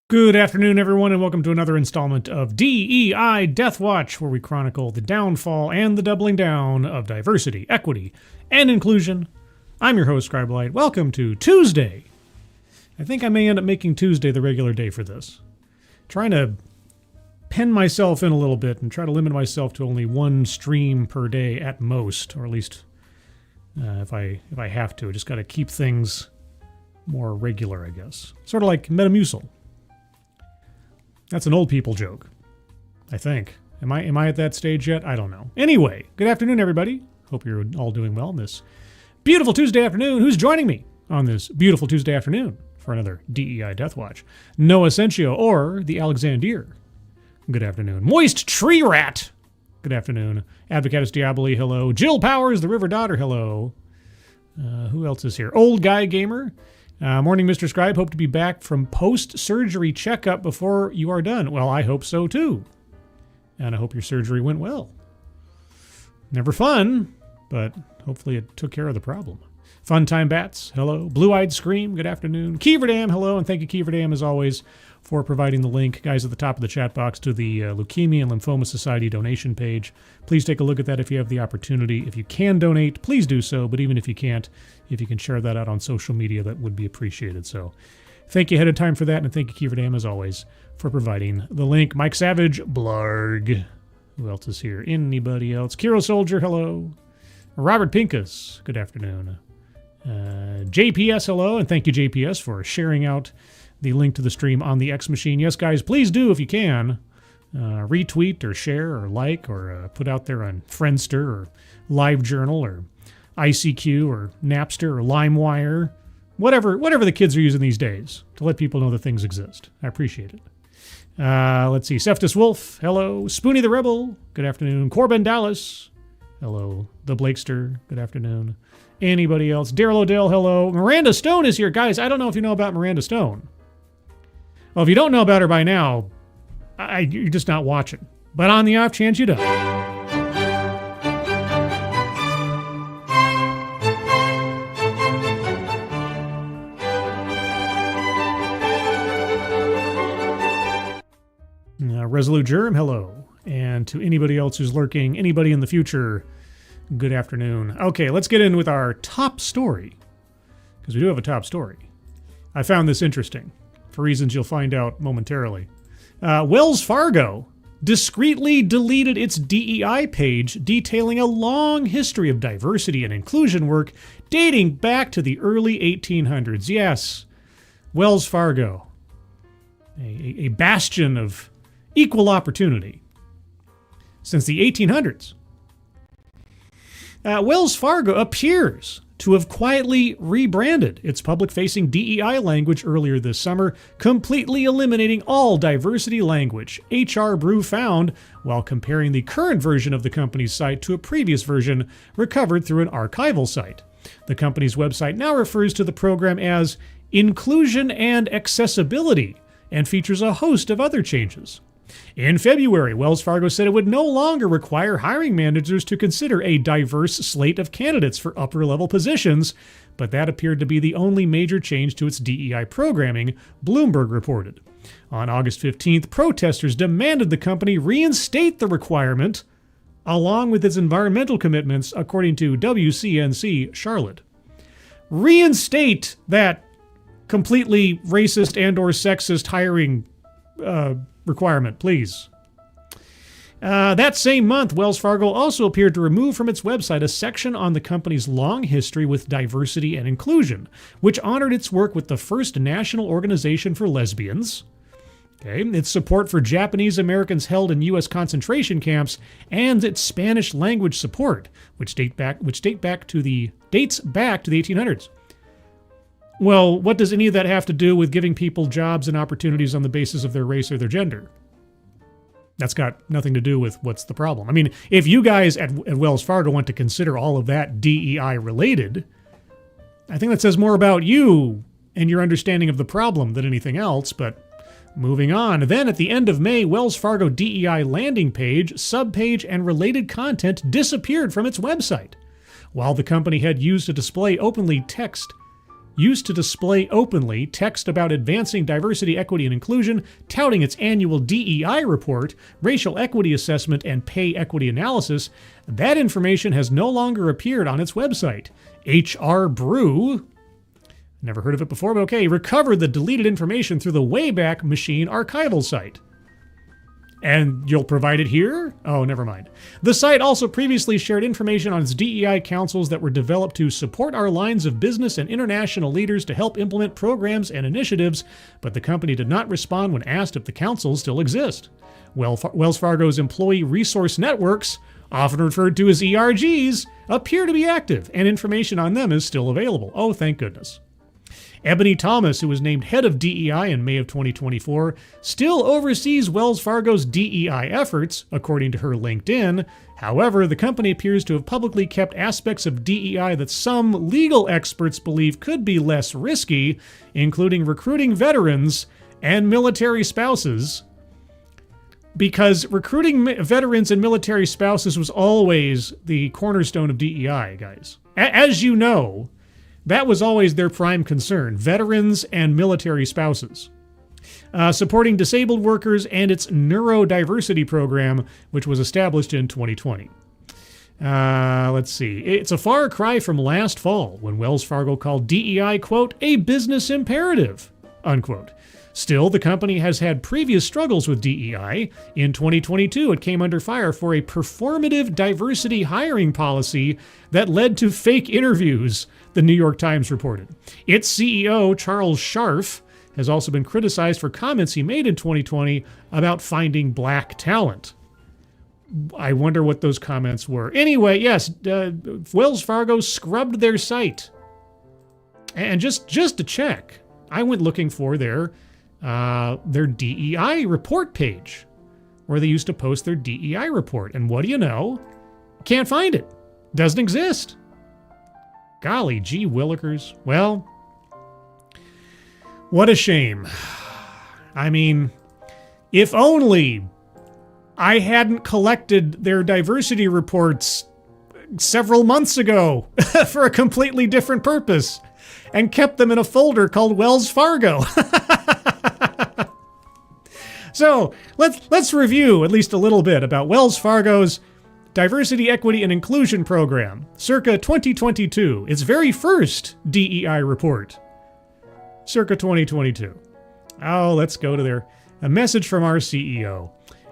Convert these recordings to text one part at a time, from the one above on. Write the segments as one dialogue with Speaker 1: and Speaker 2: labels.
Speaker 1: Good afternoon, everyone, and welcome to another installment of D.E.I. Deathwatch, where we chronicle the downfall and the doubling down of diversity, equity, and inclusion. I'm your host, Scribelight. Welcome to Tuesday. I think I may end up making Tuesday the regular day for this. Trying to pen myself in a little bit and try to limit myself to only one stream per day at most, or at least if I have to. I just got to keep things more regular, I guess. Sort of like Metamucil. That's an old people joke, I think. Am I at that stage yet? I don't know. Anyway, good afternoon, everybody. Hope you're all doing well on this beautiful Tuesday afternoon. Who's joining me on this beautiful Tuesday afternoon for another DEI Deathwatch? Noah Sencio, or the Alexandier. Good afternoon. Moist Tree Rat. Good afternoon. Advocatus Diaboli, hello. Jill Powers, the River Daughter, hello. Who else is here? Old Guy Gamer. Morning, Mr. Scribe. Hope to be back from post-surgery checkup before you are done. Well, I hope so, too. And I hope your surgery went well. Never fun, but hopefully it took care of the problem. Funtime Bats, hello. Blue-Eyed Scream, good afternoon. Keeverdam, hello, and thank you, Keeverdam, as always, for providing the link, guys, at the top of the chat box to the Leukemia and Lymphoma Society donation page. Please take a look at that if you have the opportunity. If you can donate, please do so, but even if you can't, if you can share that out on social media, that would be appreciated. So thank you ahead of time for that, and thank you, Keeverdam, as always, for providing the link. Mike Savage, Blarg. Who else is here? Anybody else? Kiro Soldier, hello. Robert Pincus, good afternoon. JPS, hello, and thank you, JPS, for sharing out the link to the stream on the X Machine. Yes, guys, please do, if you can, retweet or share or like or put out there on Friendster or LiveJournal or ICQ or Napster or LimeWire, whatever the kids are using these days to let people know that things exist. I appreciate it. Let's see. Seftus Wolf, hello. Spoonie the Rebel, good afternoon. Corbin Dallas, hello. The Blakester, good afternoon. Anybody else? Daryl O'Dell, hello. Miranda Stone is here. Guys, I don't know if you know about Miranda Stone. Well, if you don't know about her by now, you're just not watching. But on the off chance you don't. Resolute Germ, hello. And to anybody else who's lurking, anybody in the future, good afternoon. Okay, let's get in with our top story, because we do have a top story. I found this interesting, for reasons you'll find out momentarily. Wells Fargo discreetly deleted its DEI page detailing a long history of diversity and inclusion work dating back to the early 1800s. Yes, Wells Fargo, a bastion of equal opportunity since the 1800s. Wells Fargo appears to have quietly rebranded its public-facing DEI language earlier this summer, completely eliminating all diversity language, HR Brew found while comparing the current version of the company's site to a previous version recovered through an archival site. The company's website now refers to the program as Inclusion and Accessibility and features a host of other changes. In February, Wells Fargo said it would no longer require hiring managers to consider a diverse slate of candidates for upper-level positions, but that appeared to be the only major change to its DEI programming, Bloomberg reported. On August 15th, protesters demanded the company reinstate the requirement, along with its environmental commitments, according to WCNC Charlotte. Reinstate that completely racist and or sexist hiring requirement, please. That same month, Wells Fargo also appeared to remove from its website a section on the company's long history with diversity and inclusion, which honored its work with the first national organization for lesbians, its support for Japanese Americans held in U.S. concentration camps, and its Spanish language support, which dates back to the 1800s. Well, what does any of that have to do with giving people jobs and opportunities on the basis of their race or their gender? That's got nothing to do with what's the problem. I mean, if you guys at Wells Fargo want to consider all of that DEI related, I think that says more about you and your understanding of the problem than anything else, but Moving on. Then at the end of May, Wells Fargo DEI landing page, subpage, and related content disappeared from its website. While the company had used to display openly text about advancing diversity, equity, and inclusion, touting its annual DEI report, racial equity assessment, and pay equity analysis, that information has no longer appeared on its website. HR Brew, never heard of it before, but okay, recovered the deleted information through the Wayback Machine archival site. And you'll provide it here? Oh, never mind. The site also previously shared information on its DEI councils that were developed to support our lines of business and international leaders to help implement programs and initiatives, but the company did not respond when asked if the councils still exist. Wells Fargo's employee resource networks, often referred to as ERGs, appear to be active, and information on them is still available. Oh, thank goodness. Ebony Thomas, who was named head of DEI in May of 2024, still oversees Wells Fargo's DEI efforts, according to her LinkedIn. However, the company appears to have publicly kept aspects of DEI that some legal experts believe could be less risky, including recruiting veterans and military spouses, because recruiting veterans and military spouses was always the cornerstone of DEI, guys. As you know, that was always their prime concern, veterans and military spouses. Supporting disabled workers and its neurodiversity program, which was established in 2020. Let's see. It's a far cry from last fall when Wells Fargo called DEI, quote, a business imperative, unquote. Still, the company has had previous struggles with DEI. In 2022, it came under fire for a performative diversity hiring policy that led to fake interviews, the New York Times reported. Its CEO, Charles Scharf, has also been criticized for comments he made in 2020 about finding black talent. I wonder what those comments were. Anyway, yes, Wells Fargo scrubbed their site. And just to check, I went looking for their DEI report page, where they used to post their DEI report. And what do you know? Can't find it. Doesn't exist. Golly gee willikers. Well, what a shame. I mean, if only I hadn't collected their diversity reports several months ago for a completely different purpose and kept them in a folder called Wells Fargo. So let's review at least a little bit about Wells Fargo's Diversity, Equity, and Inclusion Program, circa 2022, its very first DEI report, circa 2022. Oh, let's go to a message from our CEO.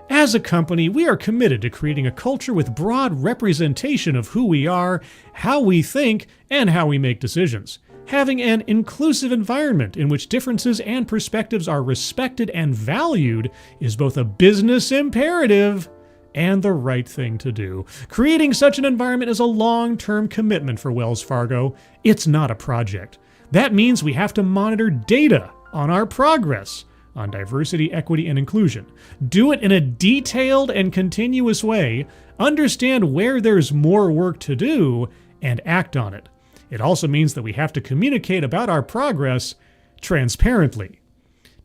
Speaker 1: As a company, we are committed to creating a culture with broad representation of who we are, how we think, and how we make decisions. Having an inclusive environment in which differences and perspectives are respected and valued is both a business imperative and the right thing to do. Creating such an environment is a long-term commitment for Wells Fargo. It's not a project. That means we have to monitor data on our progress on diversity, equity, and inclusion. Do it in a detailed and continuous way, understand where there's more work to do, and act on it. It also means that we have to communicate about our progress transparently.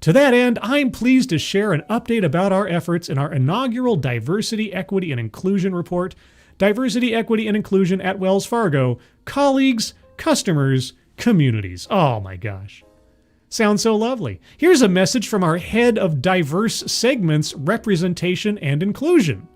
Speaker 1: To that end, I'm pleased to share an update about our efforts in our inaugural Diversity, Equity, and Inclusion report, Diversity, Equity, and Inclusion at Wells Fargo, Colleagues, Customers, Communities. Oh my gosh. Sounds so lovely. Here's a message from our head of diverse segments, representation, and inclusion.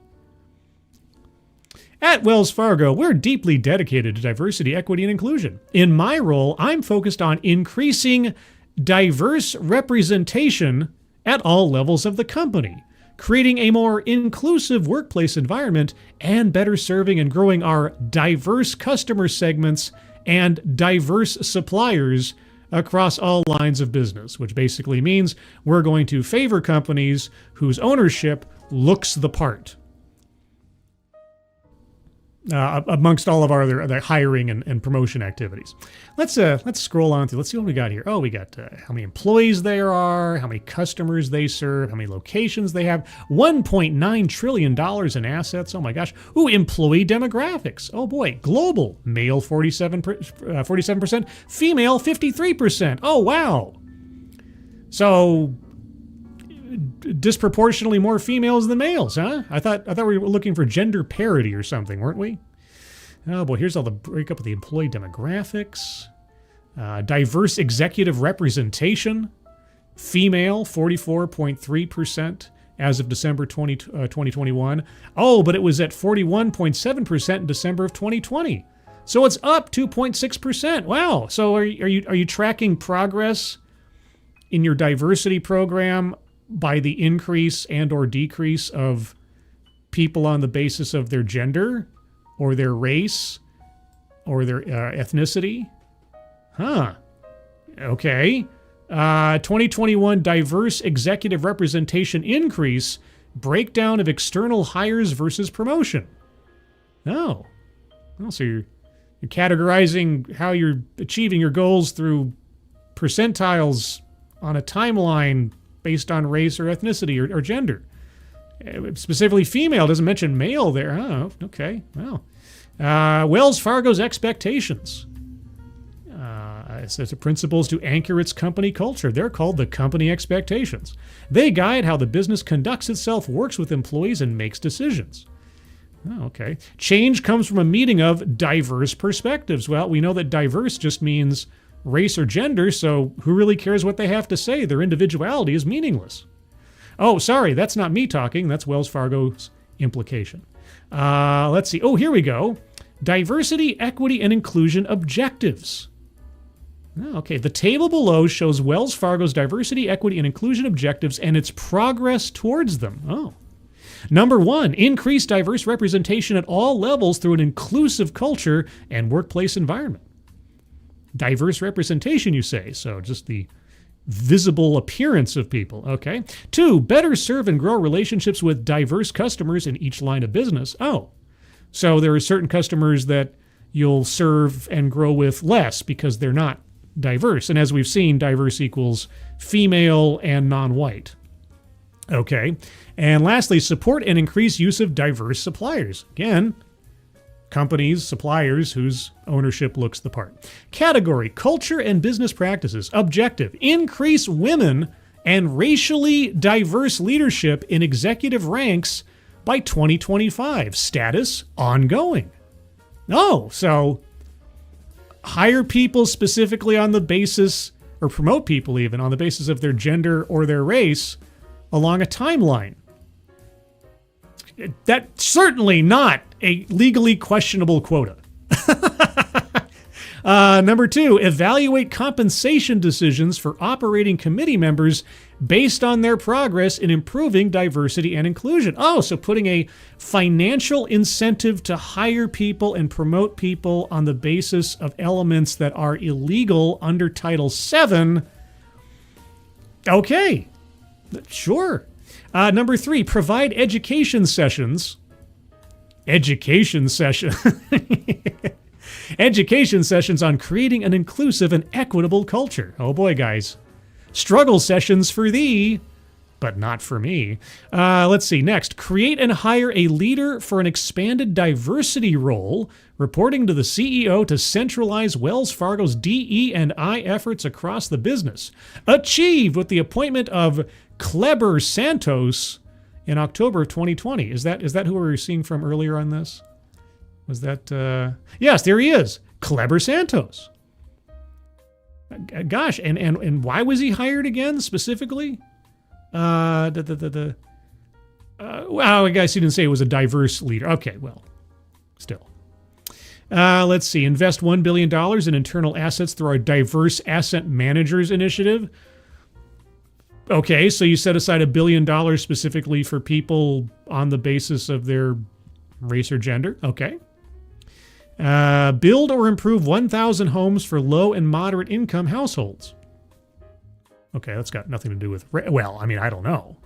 Speaker 1: At Wells Fargo, we're deeply dedicated to diversity, equity, and inclusion. In my role, I'm focused on increasing diverse representation at all levels of the company, creating a more inclusive workplace environment, and better serving and growing our diverse customer segments and diverse suppliers across all lines of business, which basically means we're going to favor companies whose ownership looks the part. Amongst all of our other hiring and promotion activities. Let's scroll on through. Let's see what we got here. Oh, we got how many employees there are, how many customers they serve, how many locations they have, $1.9 trillion in assets. Oh my gosh. Ooh, employee demographics. Oh boy, global, male 47%, female 53%. Oh wow. So disproportionately more females than males, huh? I thought we were looking for gender parity or something, weren't we? Oh boy, here's all the breakup of the employee demographics. Diverse executive representation. Female, 44.3% as of December 2021. Oh, but it was at 41.7% in December of 2020. So it's up 2.6%. Wow. So are you tracking progress in your diversity program by the increase and or decrease of people on the basis of their gender or their race or their ethnicity? Huh. Okay. 2021 diverse executive representation increase, breakdown of external hires versus promotion. Oh. Well, so you're categorizing how you're achieving your goals through percentiles on a timeline based on race or ethnicity or gender. Specifically female, doesn't mention male there. Oh, okay. Well, Wells Fargo's expectations. It says the principles to anchor its company culture. They're called the company expectations. They guide how the business conducts itself, works with employees, and makes decisions. Oh, okay. Change comes from a meeting of diverse perspectives. Well, we know that diverse just means race or gender, so who really cares what they have to say? Their individuality is meaningless. Oh, sorry, that's not me talking. That's Wells Fargo's implication. Let's see. Oh, here we go. Diversity, equity, and inclusion objectives. Oh, okay, the table below shows Wells Fargo's diversity, equity, and inclusion objectives and its progress towards them. Oh. Number 1, increase diverse representation at all levels through an inclusive culture and workplace environment. Diverse representation, you say, so just the visible appearance of people. Okay. 2, better serve and grow relationships with diverse customers in each line of business. Oh, so there are certain customers that you'll serve and grow with less because they're not diverse. And as we've seen, diverse equals female and non-white. Okay. And lastly, support and increase use of diverse suppliers. Again, companies, suppliers whose ownership looks the part. Category, culture and business practices. Objective, increase women and racially diverse leadership in executive ranks by 2025. Status, ongoing. Oh, so hire people specifically on the basis, or promote people even, on the basis of their gender or their race along a timeline. That's certainly not a legally questionable quota. Number 2, evaluate compensation decisions for operating committee members based on their progress in improving diversity and inclusion. Oh, so putting a financial incentive to hire people and promote people on the basis of elements that are illegal under Title VII. Okay, sure. Number 3, provide education sessions. Education sessions on creating an inclusive and equitable culture. Oh boy, guys. Struggle sessions for thee, but not for me. Let's see. Next, create and hire a leader for an expanded diversity role, reporting to the CEO to centralize Wells Fargo's DE&I efforts across the business. Achieved with the appointment of Kleber Santos in October of 2020. Is that who we were seeing from earlier on this? Was that... Yes, there he is. Kleber Santos. Gosh, and why was he hired again specifically? Well, I guess he didn't say it was a diverse leader. Okay, well, still. Let's see. Invest $1 billion in internal assets through our Diverse Asset Managers Initiative. Okay, so you set aside $1 billion specifically for people on the basis of their race or gender. Okay. Build or improve 1,000 homes for low and moderate income households. Okay, that's got nothing to do with... Well, I mean, I don't know.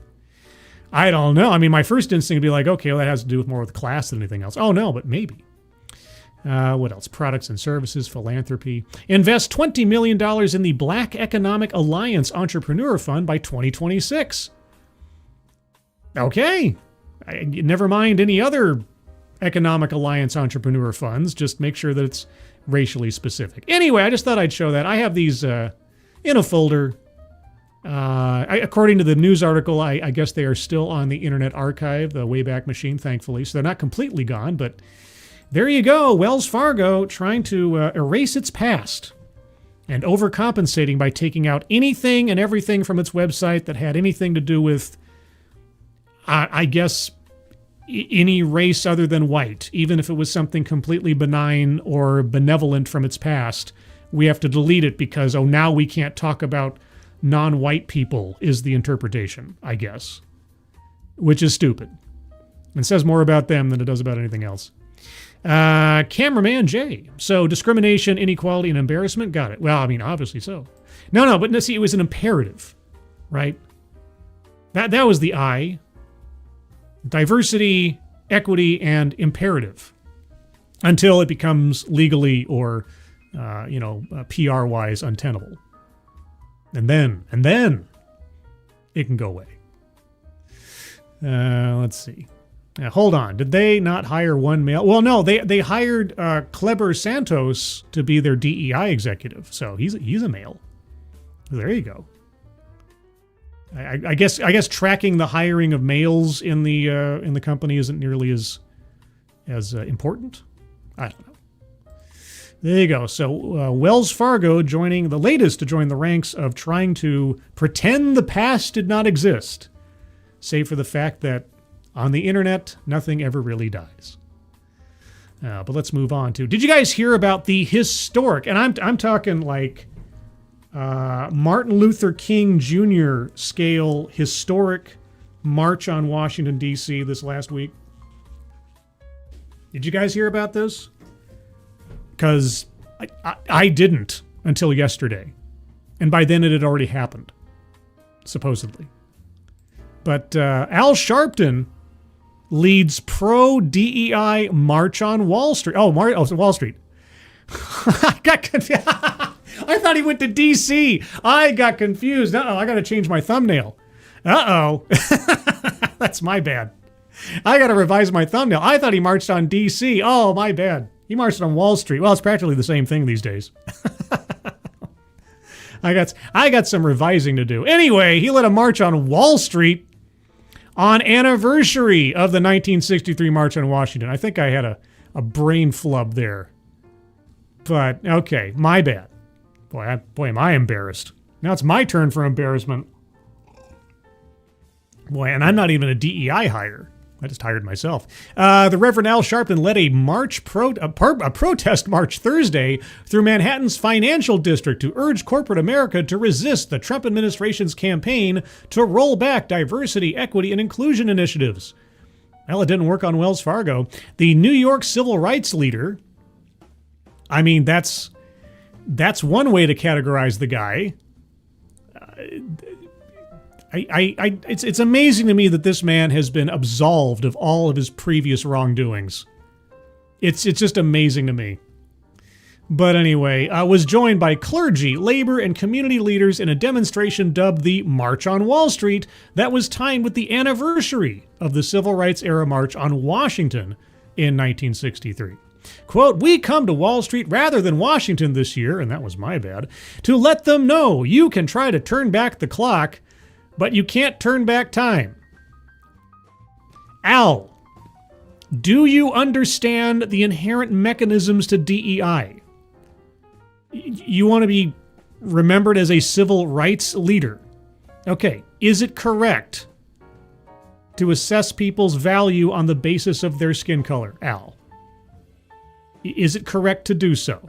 Speaker 1: I mean, my first instinct would be like, okay, well, that has to do with more with class than anything else. Oh, no, but maybe. What else? Products and services, philanthropy. Invest $20 million in the Black Economic Alliance Entrepreneur Fund by 2026. Okay. Never mind any other Economic Alliance Entrepreneur Funds. Just make sure that it's racially specific. Anyway, I just thought I'd show that. I have these in a folder. According to the news article, I guess they are still on the Internet Archive, the Wayback Machine, thankfully. So they're not completely gone, but there you go. Wells Fargo trying to erase its past and overcompensating by taking out anything and everything from its website that had anything to do with, I guess, any race other than white. Even if it was something completely benign or benevolent from its past, we have to delete it because, now we can't talk about non-white people, is the interpretation, I guess. Which is stupid. And says more about them than it does about anything else. Cameraman Jay. So discrimination, inequality, and embarrassment. Got it. Well, I mean, obviously so. No, but see, it was an imperative, right? That was the I. Diversity, equity, and imperative. Until it becomes legally or, PR-wise untenable. And then it can go away. Let's see. Hold on. Did they not hire one male? Well, no, they hired Kleber Santos to be their DEI executive. So he's a male. There you go. I guess tracking the hiring of males in the company isn't nearly as important. I don't know. There you go. So Wells Fargo joining the latest to join the ranks of trying to pretend the past did not exist, save for the fact that on the internet, nothing ever really dies. But let's move on to, did you guys hear about the historic, and I'm talking like Martin Luther King Jr. scale historic march on Washington, D.C. this last week? Did you guys hear about this? Because I didn't until yesterday. And by then it had already happened, supposedly. But Al Sharpton leads pro-DEI march on Wall Street. Wall Street. I got confused. I thought he went to D.C. I got confused. I got to change my thumbnail. That's my bad. I got to revise my thumbnail. I thought he marched on D.C. Oh, my bad. He marched on Wall Street. Well, it's practically the same thing these days. I got some revising to do. Anyway, he led a march on Wall Street on anniversary of the 1963 March on Washington. I think I had a brain flub there. But, okay, my bad. Boy, am I embarrassed. Now it's my turn for embarrassment. Boy, and I'm not even a DEI hire. I just hired myself. The Reverend Al Sharpton led a protest march Thursday through Manhattan's financial district to urge corporate America to resist the Trump administration's campaign to roll back diversity, equity, and inclusion initiatives. Well, it didn't work on Wells Fargo. The New York civil rights leader, I mean, that's one way to categorize the guy. It's amazing to me that this man has been absolved of all of his previous wrongdoings. It's just amazing to me. But anyway, was joined by clergy, labor, and community leaders in a demonstration dubbed the March on Wall Street that was timed with the anniversary of the Civil Rights Era March on Washington in 1963. Quote, "We come to Wall Street rather than Washington this year," and that was my bad, "to let them know you can try to turn back the clock, but you can't turn back time." Al, do you understand the inherent mechanisms to DEI? You want to be remembered as a civil rights leader. Okay, is it correct to assess people's value on the basis of their skin color, Al? Is it correct to do so?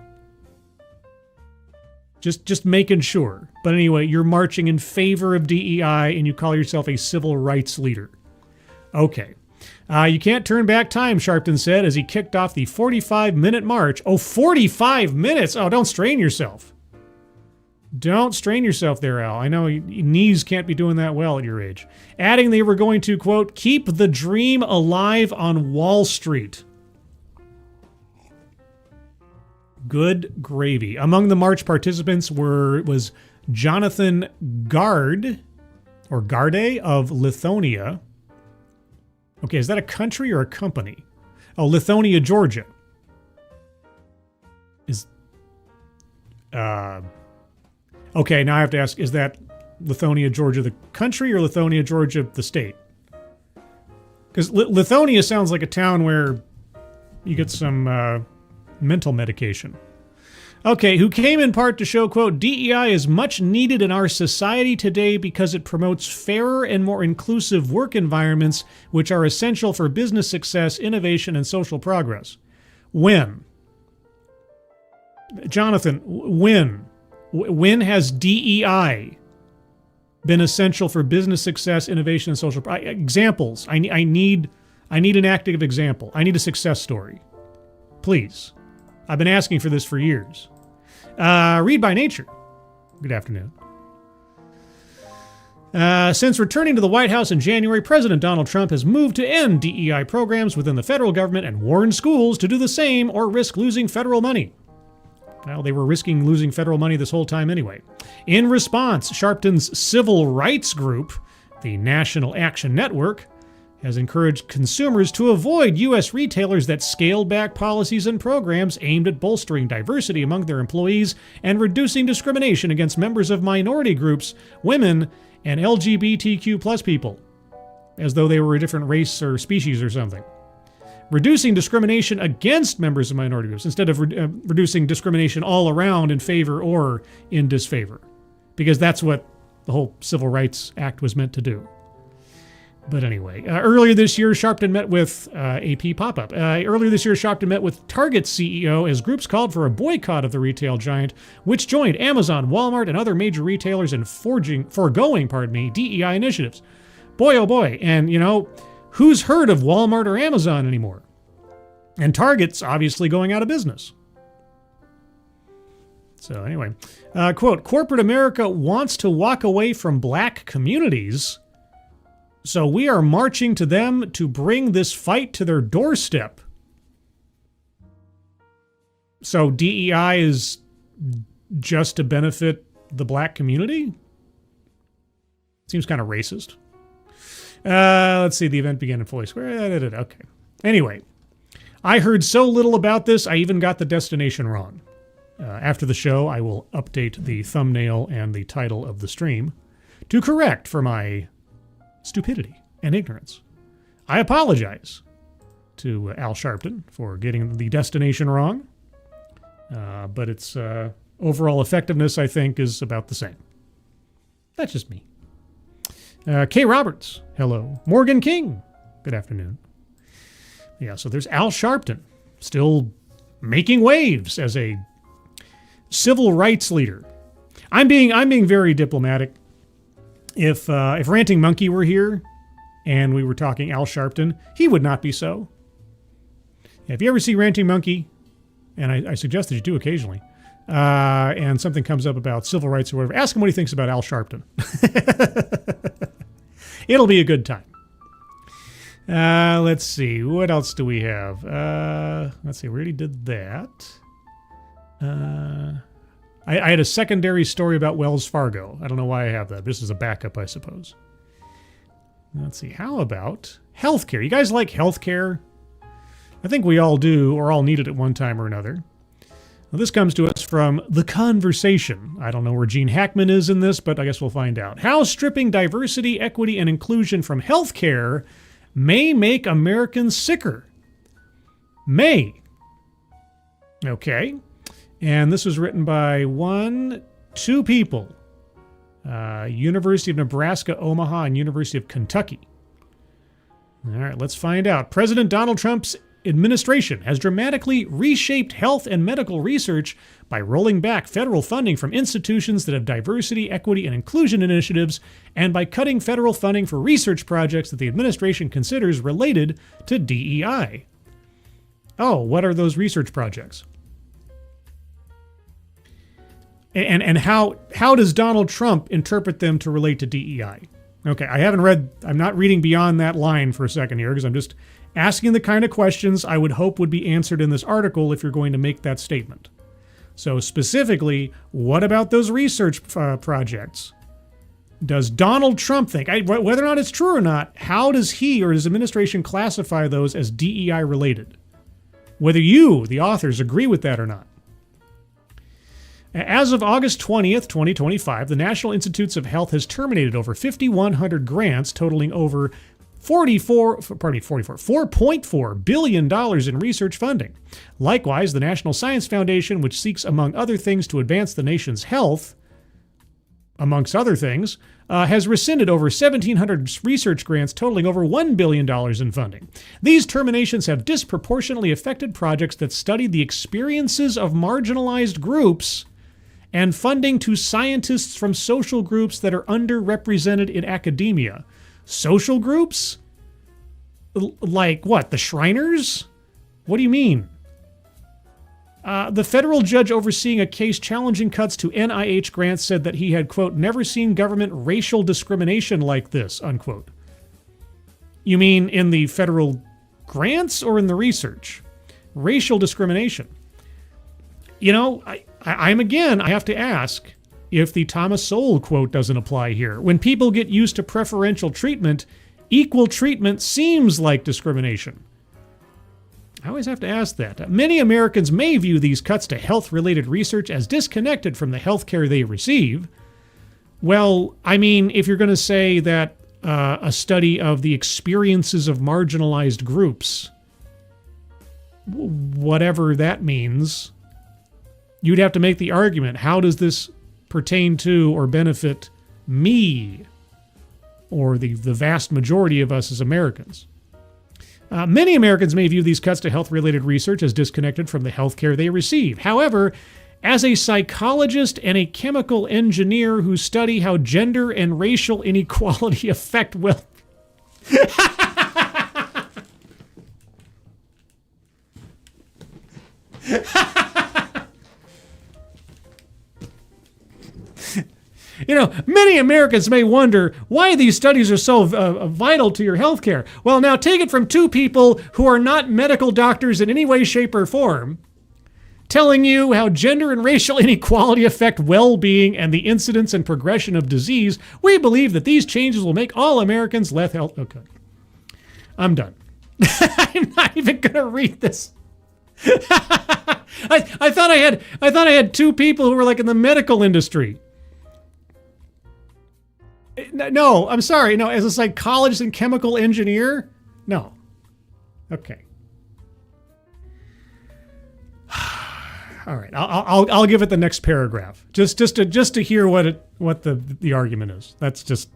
Speaker 1: Just making sure. But anyway, you're marching in favor of DEI and you call yourself a civil rights leader. Okay. You can't turn back time, Sharpton said as he kicked off the 45-minute march. Oh, 45 minutes! Oh, don't strain yourself. Don't strain yourself there, Al. I know your knees can't be doing that well at your age. Adding they were going to, quote, "keep the dream alive on Wall Street." Good gravy. Among the march participants was Jonathan Garde of Lithonia. Okay, is that a country or a company? Oh, Lithonia, Georgia. Okay, now I have to ask, is that Lithonia, Georgia, the country, or Lithonia, Georgia, the state? Because Lithonia sounds like a town where you get some mental medication. Okay, who came in part to show, quote, DEI is much needed in our society today because it promotes fairer and more inclusive work environments which are essential for business success, innovation, and social progress. When? Jonathan, when? When has DEI been essential for business success, innovation, and social examples? I need an active example. I need a success story. Please. I've been asking for this for years. Read by Nature. Good afternoon. Since returning to the White House in January, President Donald Trump has moved to end DEI programs within the federal government and warned schools to do the same or risk losing federal money. Well, they were risking losing federal money this whole time anyway. In response, Sharpton's civil rights group, the National Action Network, has encouraged consumers to avoid U.S. retailers that scaled back policies and programs aimed at bolstering diversity among their employees and reducing discrimination against members of minority groups, women, and LGBTQ plus people, as though they were a different race or species or something. Reducing discrimination against members of minority groups instead of reducing discrimination all around in favor or in disfavor, because that's what the whole Civil Rights Act was meant to do. But anyway, earlier this year, Sharpton met with AP pop-up. Earlier this year, Sharpton met with Target's CEO as groups called for a boycott of the retail giant, which joined Amazon, Walmart, and other major retailers in foregoing DEI initiatives. Boy, oh boy. And, you know, who's heard of Walmart or Amazon anymore? And Target's obviously going out of business. So anyway, quote, corporate America wants to walk away from black communities, so we are marching to them to bring this fight to their doorstep. So DEI is just to benefit the black community? Seems kind of racist. Let's see, the event began in Foley Square. Okay. Anyway, I heard so little about this, I even got the destination wrong. After the show, I will update the thumbnail and the title of the stream to correct for my stupidity and ignorance. I apologize to Al Sharpton for getting the destination wrong, but its overall effectiveness, I think, is about the same. That's just me. Kay Roberts, hello. Morgan King, good afternoon. Yeah, so there's Al Sharpton, still making waves as a civil rights leader. I'm being very diplomatic. If Ranting Monkey were here and we were talking Al Sharpton, he would not be so. If you ever see Ranting Monkey, and I suggest that you do occasionally, and something comes up about civil rights or whatever, ask him what he thinks about Al Sharpton. It'll be a good time. Let's see. What else do we have? Let's see. We already did that. I had a secondary story about Wells Fargo. I don't know why I have that. This is a backup, I suppose. Let's see. How about healthcare? You guys like healthcare? I think we all do, or all need it at one time or another. Well, this comes to us from The Conversation. I don't know where Gene Hackman is in this, but I guess we'll find out. How stripping diversity, equity, and inclusion from healthcare may make Americans sicker. May. Okay. And this was written by two people. University of Nebraska, Omaha, and University of Kentucky. All right, let's find out. President Donald Trump's administration has dramatically reshaped health and medical research by rolling back federal funding from institutions that have diversity, equity, and inclusion initiatives, and by cutting federal funding for research projects that the administration considers related to DEI. Oh, what are those research projects? And how does Donald Trump interpret them to relate to DEI? Okay, I'm not reading beyond that line for a second here because I'm just asking the kind of questions I would hope would be answered in this article if you're going to make that statement. So specifically, what about those research projects? Does Donald Trump think, whether or not it's true or not, how does he or his administration classify those as DEI related? Whether you, the authors, agree with that or not. As of August 20th, 2025, the National Institutes of Health has terminated over 5,100 grants totaling over $4.4 billion in research funding. Likewise, the National Science Foundation, which seeks, among other things, to advance the nation's health, amongst other things, has rescinded over 1,700 research grants totaling over $1 billion in funding. These terminations have disproportionately affected projects that study the experiences of marginalized groups and funding to scientists from social groups that are underrepresented in academia. Social groups? Like what? The Shriners? What do you mean? The federal judge overseeing a case challenging cuts to NIH grants said that he had, quote, never seen government racial discrimination like this, unquote. You mean in the federal grants or in the research? Racial discrimination. You know, I have to ask if the Thomas Sowell quote doesn't apply here. When people get used to preferential treatment, equal treatment seems like discrimination. I always have to ask that. Many Americans may view these cuts to health-related research as disconnected from the health care they receive. Well, I mean, if you're going to say that a study of the experiences of marginalized groups, whatever that means, you'd have to make the argument, how does this pertain to or benefit me or the vast majority of us as Americans? Many Americans may view these cuts to health-related research as disconnected from the health care they receive. However, as a psychologist and a chemical engineer who study how gender and racial inequality affect wealth... You know, many Americans may wonder why these studies are so vital to your health care. Well, now take it from two people who are not medical doctors in any way, shape, or form, telling you how gender and racial inequality affect well-being and the incidence and progression of disease. We believe that these changes will make all Americans less healthy. Okay. I'm done. I'm not even going to read this. I thought I had two people who were like in the medical industry. No, I'm sorry. No, as a psychologist and chemical engineer? No. Okay. All right. I'll give it the next paragraph. Just to hear what the argument is. That's just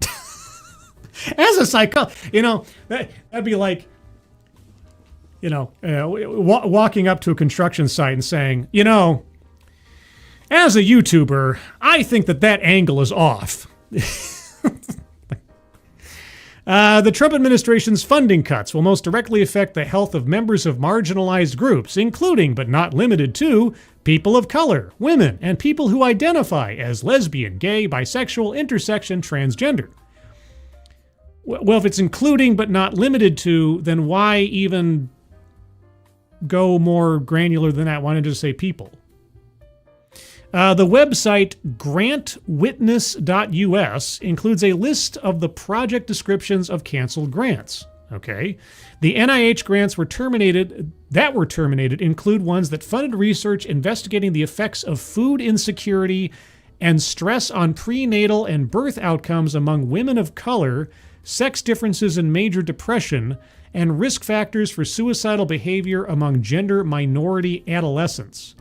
Speaker 1: as a psychologist, you know, that'd be like, you know, walking up to a construction site and saying, you know, as a YouTuber, I think that angle is off. The Trump administration's funding cuts will most directly affect the health of members of marginalized groups, including but not limited to people of color, women, and people who identify as lesbian, gay, bisexual, intersex, transgender. Well, if it's including but not limited to, then why even go more granular than that? Why not just say people? The website grantwitness.us includes a list of the project descriptions of canceled grants. Okay. The NIH grants that were terminated include ones that funded research investigating the effects of food insecurity and stress on prenatal and birth outcomes among women of color, sex differences in major depression, and risk factors for suicidal behavior among gender minority adolescents.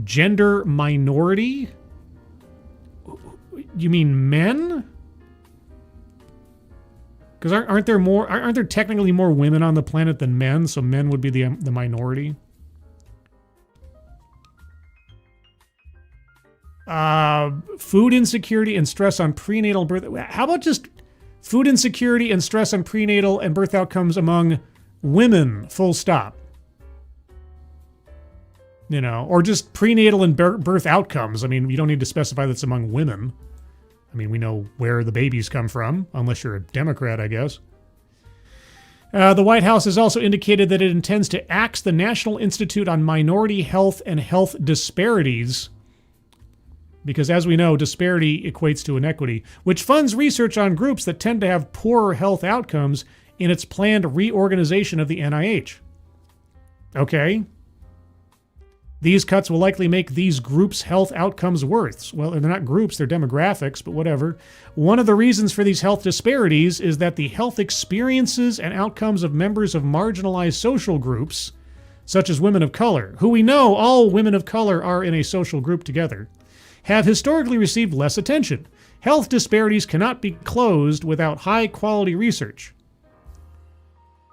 Speaker 1: Gender minority? You mean men? Because aren't there technically more women on the planet than men? So men would be the minority. Food insecurity and stress on prenatal birth. How about just food insecurity and stress on prenatal and birth outcomes among women? Full stop. You know, or just prenatal and birth outcomes. I mean, you don't need to specify that's among women. I mean, we know where the babies come from, unless you're a Democrat, I guess. The White House has also indicated that it intends to axe the National Institute on Minority Health and Health Disparities, because as we know, disparity equates to inequity, which funds research on groups that tend to have poorer health outcomes in its planned reorganization of the NIH. Okay. These cuts will likely make these groups' health outcomes worse. Well, they're not groups, they're demographics, but whatever. One of the reasons for these health disparities is that the health experiences and outcomes of members of marginalized social groups, such as women of color, who we know all women of color are in a social group together, have historically received less attention. Health disparities cannot be closed without high-quality research.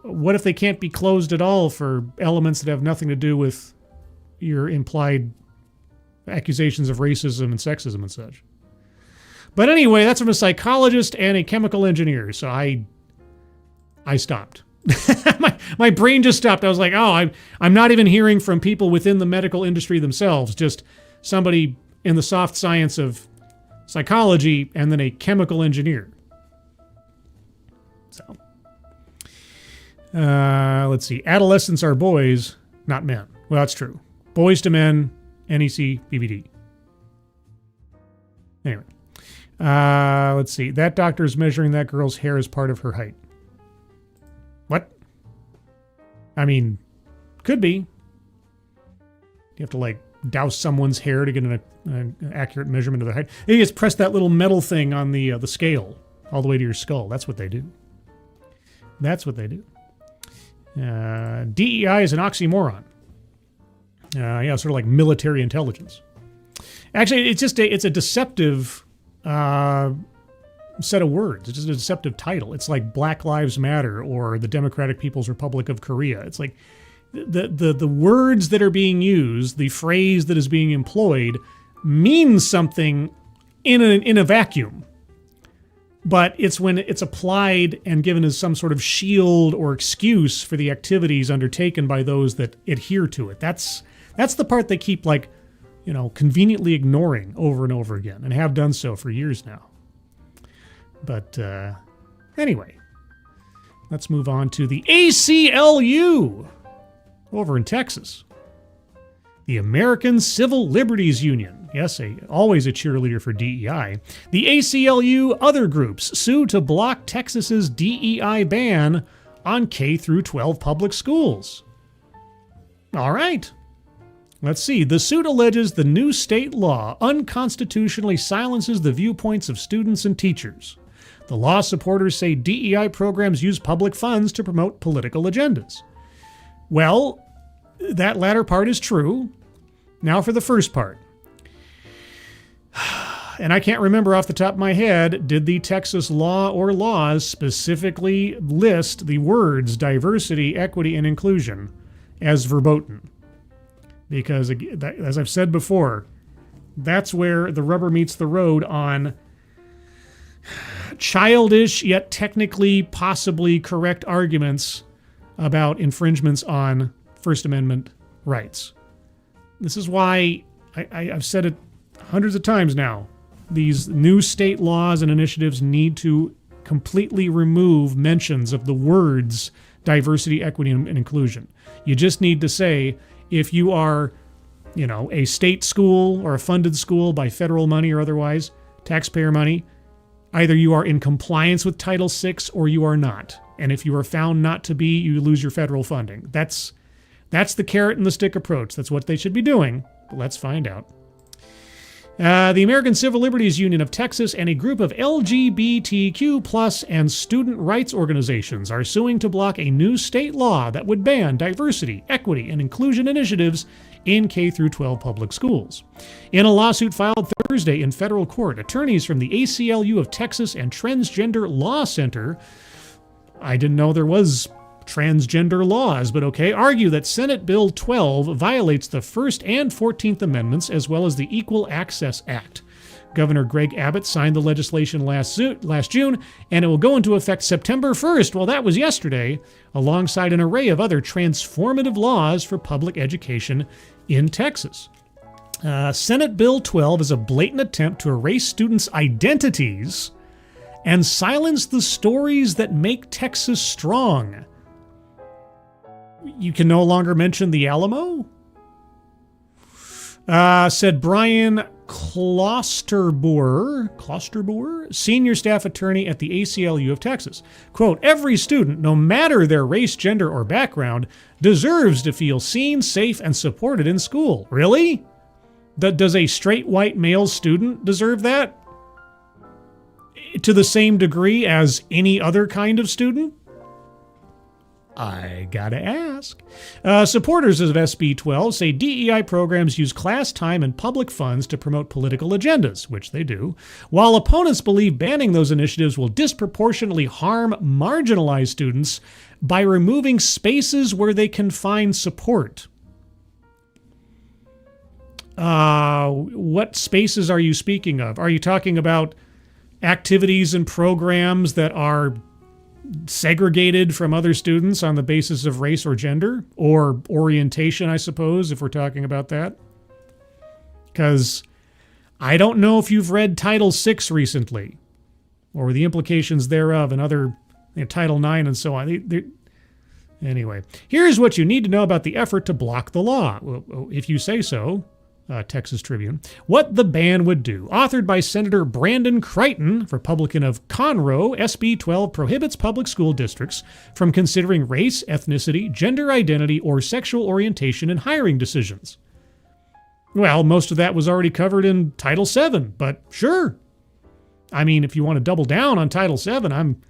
Speaker 1: What if they can't be closed at all for elements that have nothing to do with your implied accusations of racism and sexism and such? But anyway, that's from a psychologist and a chemical engineer, so I stopped. my brain just stopped. I was like, oh, I'm not even hearing from people within the medical industry themselves, just somebody in the soft science of psychology and then a chemical engineer. So, let's see. Adolescents are boys, not men. Well, that's true. Boys to men, NEC, BBD. Anyway, let's see. That doctor is measuring that girl's hair as part of her height. What? I mean, could be. You have to, like, douse someone's hair to get an accurate measurement of their height. You just press that little metal thing on the scale all the way to your skull. That's what they do. That's what they do. DEI is an oxymoron. Yeah, sort of like military intelligence. Actually, it's a deceptive set of words. It's just a deceptive title. It's like Black Lives Matter or the Democratic People's Republic of Korea. It's like the words that are being used, the phrase that is being employed, means something in a vacuum. But it's when it's applied and given as some sort of shield or excuse for the activities undertaken by those that adhere to it. That's the part they keep, like, conveniently ignoring over and over again, and have done so for years now. But anyway, let's move on to the ACLU over in Texas. The American Civil Liberties Union. Yes, always a cheerleader for DEI. The ACLU other groups sue to block Texas's DEI ban on K through 12 public schools. All right. Let's see. The suit alleges the new state law unconstitutionally silences the viewpoints of students and teachers. The law supporters say DEI programs use public funds to promote political agendas. Well, that latter part is true. Now for the first part. And I can't remember off the top of my head, did the Texas law or laws specifically list the words diversity, equity, and inclusion as verboten? Because, as I've said before, that's where the rubber meets the road on childish yet technically possibly correct arguments about infringements on First Amendment rights. This is why I've said it hundreds of times now. These new state laws and initiatives need to completely remove mentions of the words diversity, equity, and inclusion. You just need to say, if you are, a state school or a funded school by federal money or otherwise, taxpayer money, either you are in compliance with Title VI or you are not. And if you are found not to be, you lose your federal funding. That's the carrot and the stick approach. That's what they should be doing. But let's find out. The American Civil Liberties Union of Texas and a group of LGBTQ+ and student rights organizations are suing to block a new state law that would ban diversity, equity, and inclusion initiatives in K-12 public schools. In a lawsuit filed Thursday in federal court, attorneys from the ACLU of Texas and Transgender Law Center, I didn't know there was transgender laws, but okay, argue that Senate Bill 12 violates the First and 14th Amendments as well as the Equal Access Act. Governor Greg Abbott signed the legislation last June, and it will go into effect September 1st. Well, that was yesterday, alongside an array of other transformative laws for public education in Texas. Senate Bill 12 is a blatant attempt to erase students' identities and silence the stories that make Texas strong. You can no longer mention the Alamo? Said Brian Klosterboer, senior staff attorney at the ACLU of Texas. Quote, every student, no matter their race, gender, or background, deserves to feel seen, safe, and supported in school. Really? Does a straight white male student deserve that? To the same degree as any other kind of student? I gotta ask. Supporters of SB 12 say DEI programs use class time and public funds to promote political agendas, which they do, while opponents believe banning those initiatives will disproportionately harm marginalized students by removing spaces where they can find support. What spaces are you speaking of? Are you talking about activities and programs that are segregated from other students on the basis of race or gender, or orientation, I suppose, if we're talking about that? Because I don't know if you've read Title VI recently, or the implications thereof, and other Title IX and so on. Anyway, here's what you need to know about the effort to block the law, if you say so. Texas Tribune. What the ban would do. Authored by Senator Brandon Crichton, Republican of Conroe, SB 12 prohibits public school districts from considering race, ethnicity, gender identity, or sexual orientation in hiring decisions. Well, most of that was already covered in Title VII, but sure. I mean, if you want to double down on Title VII, I'm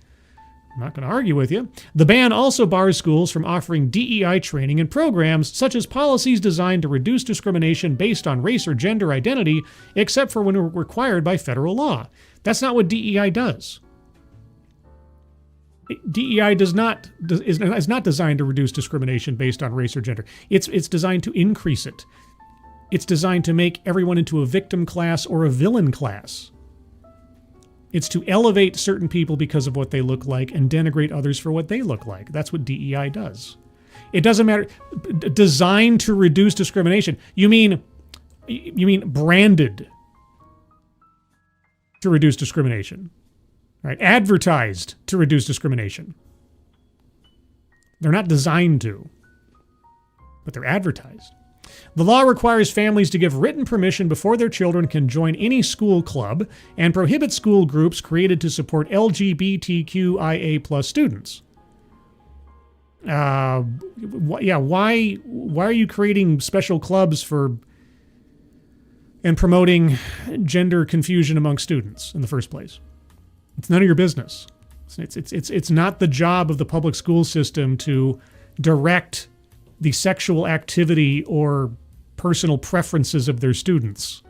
Speaker 1: not going to argue with you. The ban also bars schools from offering DEI training and programs, such as policies designed to reduce discrimination based on race or gender identity, except for when required by federal law. That's not what DEI does. DEI is not designed to reduce discrimination based on race or gender. It's designed to increase it. It's designed to make everyone into a victim class or a villain class. It's to elevate certain people because of what they look like and denigrate others for what they look like. That's what DEI does. It doesn't matter. Designed to reduce discrimination. You mean branded to reduce discrimination, right? Advertised to reduce discrimination. They're not designed to, but they're advertised. The law requires families to give written permission before their children can join any school club and prohibits school groups created to support LGBTQIA+ students. Why are you creating special clubs for and promoting gender confusion among students in the first place? It's none of your business. It's not the job of the public school system to direct the sexual activity or personal preferences of their students.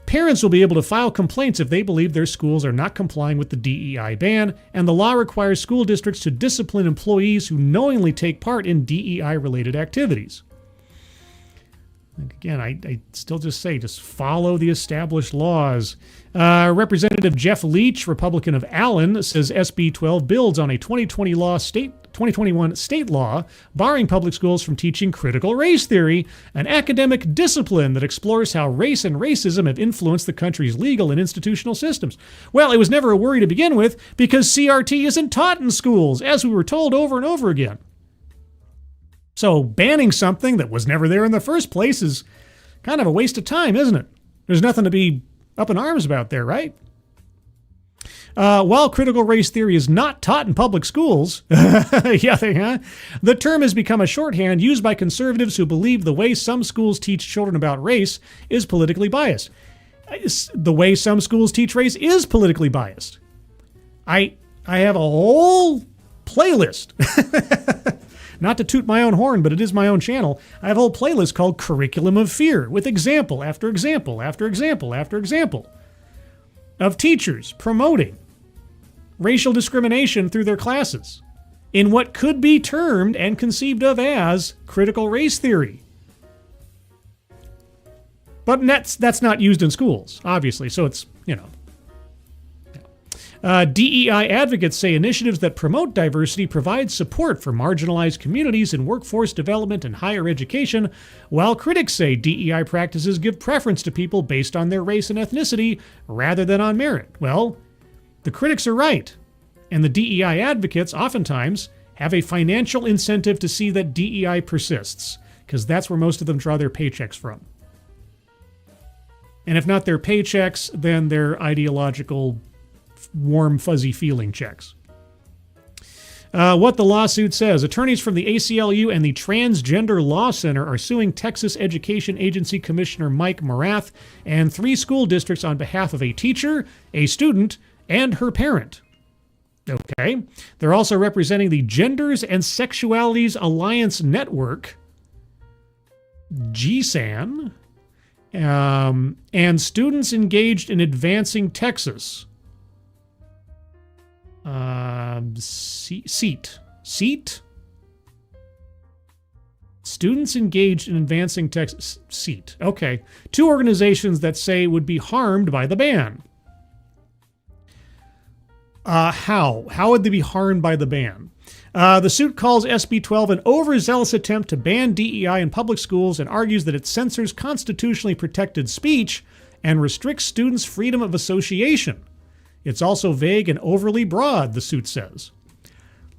Speaker 1: Parents will be able to file complaints if they believe their schools are not complying with the DEI ban, and the law requires school districts to discipline employees who knowingly take part in DEI-related activities. Again, I still just say, just follow the established laws. Representative Jeff Leach, Republican of Allen, says SB 12 builds on a 2021 state law barring public schools from teaching critical race theory, an academic discipline that explores how race and racism have influenced the country's legal and institutional systems. Well, it was never a worry to begin with because CRT isn't taught in schools, as we were told over and over again. So banning something that was never there in the first place is kind of a waste of time, isn't it? There's nothing to be up in arms about there, right? While critical race theory is not taught in public schools, the term has become a shorthand used by conservatives who believe the way some schools teach children about race is politically biased. The way some schools teach race is politically biased. I have a whole playlist. Not to toot my own horn, but it is my own channel. I have a whole playlist called Curriculum of Fear, with example after example after example after example of teachers promoting racial discrimination through their classes in what could be termed and conceived of as critical race theory. But that's not used in schools, obviously, so it's, DEI advocates say initiatives that promote diversity provide support for marginalized communities in workforce development and higher education, while critics say DEI practices give preference to people based on their race and ethnicity rather than on merit. Well, the critics are right, and the DEI advocates oftentimes have a financial incentive to see that DEI persists. because that's where most of them draw their paychecks from. And if not their paychecks, then their ideological, warm, fuzzy feeling checks. What the lawsuit says, attorneys from the ACLU and the Transgender Law Center are suing Texas Education Agency Commissioner Mike Morath and 3 school districts on behalf of a teacher, a student, and her parent. Okay. They're also representing the Genders and Sexualities Alliance Network, GSAN, and students engaged in advancing Texas. SEAT. Students engaged in advancing Texas. SEAT. Okay. 2 organizations that say would be harmed by the ban. How? How would they be harmed by the ban? The suit calls SB 12 an overzealous attempt to ban DEI in public schools and argues that it censors constitutionally protected speech and restricts students' freedom of association. It's also vague and overly broad, the suit says.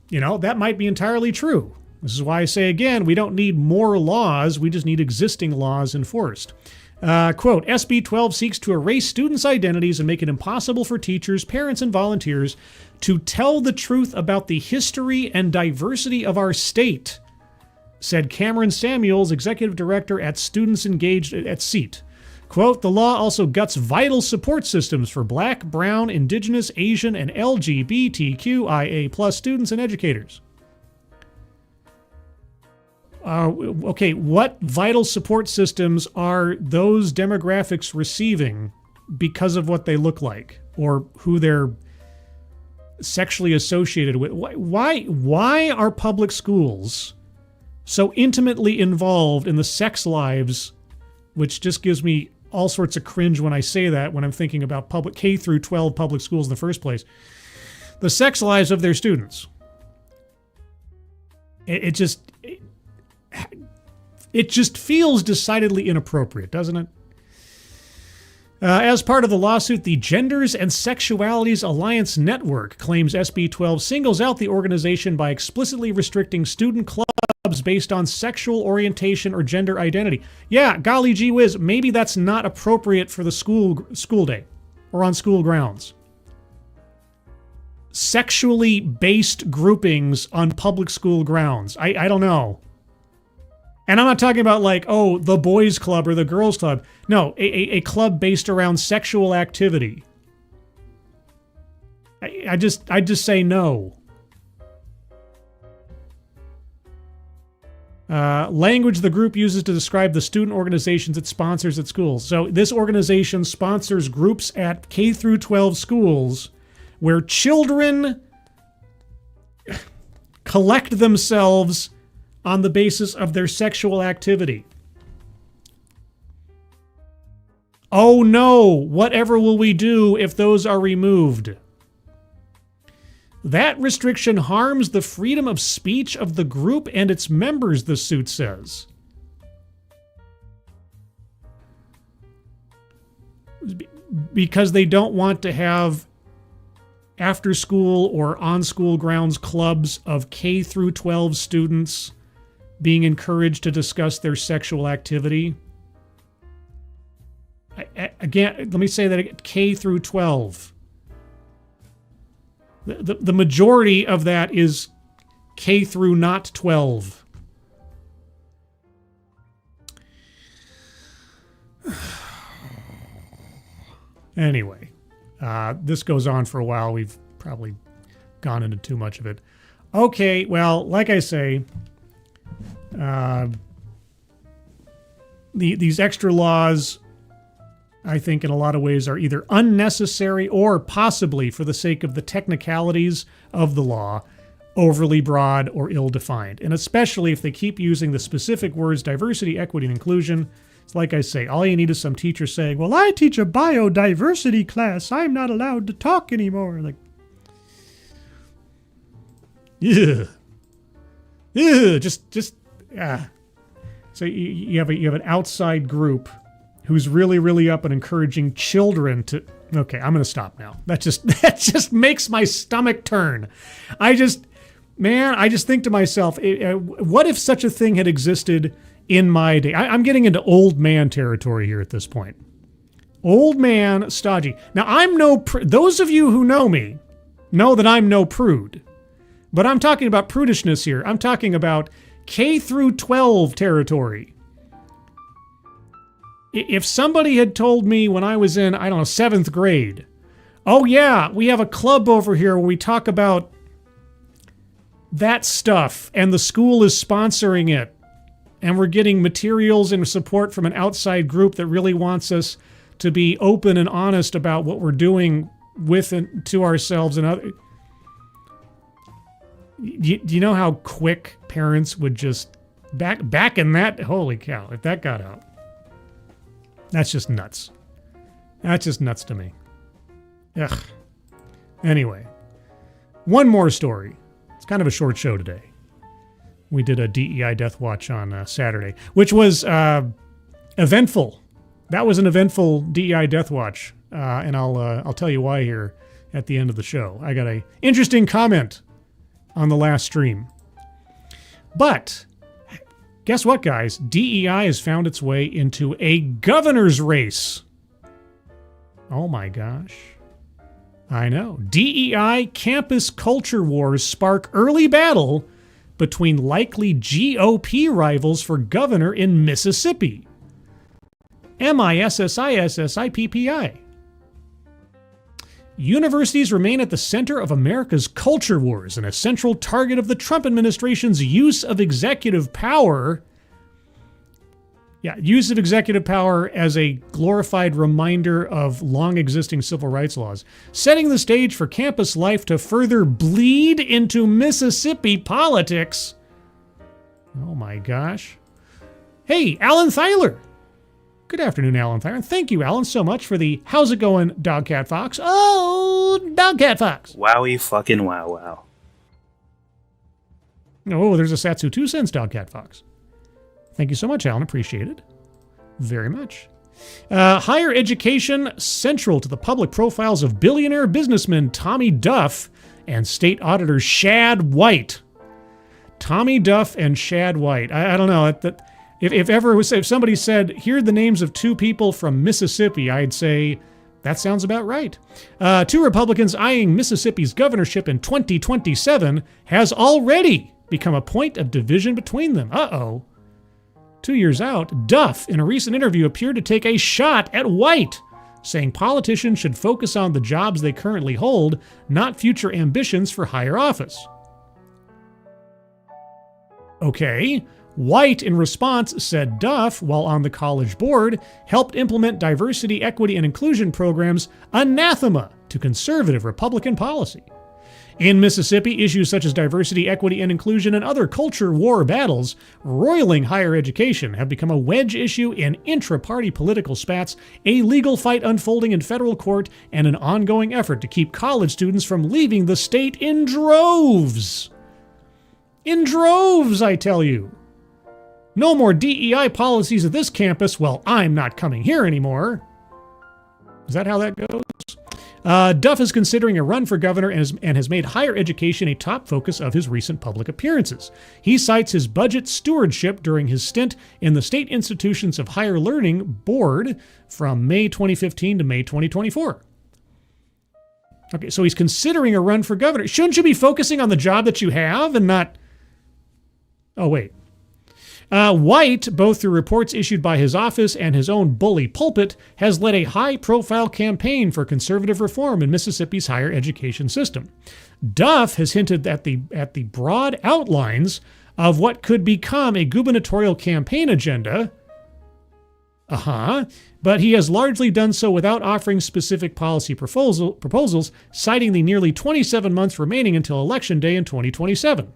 Speaker 1: You know, that might be entirely true. This is why I say again, we don't need more laws, we just need existing laws enforced. Quote, SB 12 seeks to erase students' identities and make it impossible for teachers, parents, and volunteers to tell the truth about the history and diversity of our state, said Cameron Samuels, executive director at Students Engaged at SEAT. Quote, the law also guts vital support systems for Black, Brown, Indigenous, Asian, and LGBTQIA+ students and educators. Okay, what vital support systems are those demographics receiving because of what they look like or who they're sexually associated with? Why are public schools so intimately involved in the sex lives, which just gives me all sorts of cringe when I say that, when I'm thinking about public K through 12 public schools in the first place, the sex lives of their students. It just feels decidedly inappropriate, doesn't it? As part of the lawsuit, the Genders and Sexualities Alliance Network claims SB 12 singles out the organization by explicitly restricting student clubs based on sexual orientation or gender identity. Yeah, golly gee whiz, maybe that's not appropriate for the school day or on school grounds. Sexually based groupings on public school grounds. I don't know. And I'm not talking about like, oh, the boys club or the girls club. No, a club based around sexual activity. I just say no. Language the group uses to describe the student organizations it sponsors at schools. So this organization sponsors groups at K through 12 schools where children collect themselves on the basis of their sexual activity. Oh no, whatever will we do if those are removed? That restriction harms the freedom of speech of the group and its members, the suit says. Because they don't want to have after-school or on-school grounds clubs of K through 12 students being encouraged to discuss their sexual activity. Again, let me say that again, K through 12. The majority of that is K through not 12. Anyway, this goes on for a while. We've probably gone into too much of it. Okay, well, like I say, these extra laws, I think in a lot of ways, are either unnecessary or possibly, for the sake of the technicalities of the law, overly broad or ill-defined. And especially if they keep using the specific words diversity, equity, and inclusion. It's like I say, all you need is some teacher saying, well, I teach a biodiversity class. I'm not allowed to talk anymore. Like, So you have an outside group who's really, really up and encouraging children to... Okay, I'm going to stop now. That just makes my stomach turn. I just think to myself, what if such a thing had existed in my day. I'm getting into old man territory here at this point. Old man stodgy. Now, I'm no... Those of you who know me know that I'm no prude. But I'm talking about prudishness here. I'm talking about K through 12 territory. If somebody had told me when I was in, I don't know, 7th grade, oh yeah, we have a club over here where we talk about that stuff and the school is sponsoring it and we're getting materials and support from an outside group that really wants us to be open and honest about what we're doing with and to ourselves and other. Do you know how quick parents would just back in that? Holy cow! If that got out, that's just nuts. That's just nuts to me. Ugh. Anyway, one more story. It's kind of a short show today. We did a D.E.I. Deathwatch on Saturday, which was eventful. That was an eventful D.E.I. Deathwatch, and I'll tell you why here at the end of the show. I got a interesting comment on the last stream. But guess what, guys? D.E.I. has found its way into a governor's race. Oh my gosh. I know. D.E.I. campus culture wars spark early battle between likely GOP rivals for governor in Mississippi. MISSISSIPPI. Universities remain at the center of America's culture wars and a central target of the Trump administration's use of executive power. Use of executive power as a glorified reminder of long-existing civil rights laws, setting the stage for campus life to further bleed into Mississippi politics. Oh my gosh. Hey, Alan Thyler. Good afternoon, Alan Thyler. Thank you, Alan, so much for the how's it going, Dogcat Fox. Oh, Dogcat Fox.
Speaker 2: Wowie fucking wow.
Speaker 1: Oh, there's a Satsu 2 cents, Dogcat Fox. Thank you so much, Alan. Appreciate it. Very much. Higher education central to the public profiles of billionaire businessman Tommy Duff and state auditor Shad White. Tommy Duff and Shad White. I don't know. If somebody said, here are the names of two people from Mississippi, I'd say, that sounds about right. Two Republicans eyeing Mississippi's governorship in 2027 has already become a point of division between them. Uh-oh. 2 years out, Duff, in a recent interview, appeared to take a shot at White, saying politicians should focus on the jobs they currently hold, not future ambitions for higher office. Okay. White, in response, said Duff, while on the college board, helped implement diversity, equity, and inclusion programs anathema to conservative Republican policy. In Mississippi, issues such as diversity, equity, and inclusion and other culture war battles roiling higher education have become a wedge issue in intra-party political spats, a legal fight unfolding in federal court, and an ongoing effort to keep college students from leaving the state in droves. In droves, I tell you. No more DEI policies at this campus. Well, I'm not coming here anymore. Is that how that goes? Duff is considering a run for governor and has made higher education a top focus of his recent public appearances. He cites his budget stewardship during his stint in the State Institutions of Higher Learning Board from May 2015 to May 2024. Okay, so he's considering a run for governor. Shouldn't you be focusing on the job that you have and not... Oh, wait. White, both through reports issued by his office and his own bully pulpit, has led a high-profile campaign for conservative reform in Mississippi's higher education system. Duff has hinted at the broad outlines of what could become a gubernatorial campaign agenda. But he has largely done so without offering specific policy proposals, citing the nearly 27 months remaining until Election Day in 2027.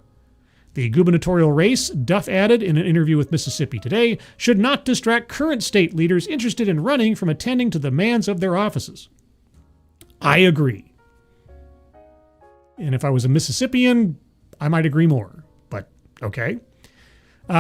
Speaker 1: The gubernatorial race, Duff added in an interview with Mississippi Today, should not distract current state leaders interested in running from attending to the demands of their offices. I agree. And if I was a Mississippian, I might agree more, but okay.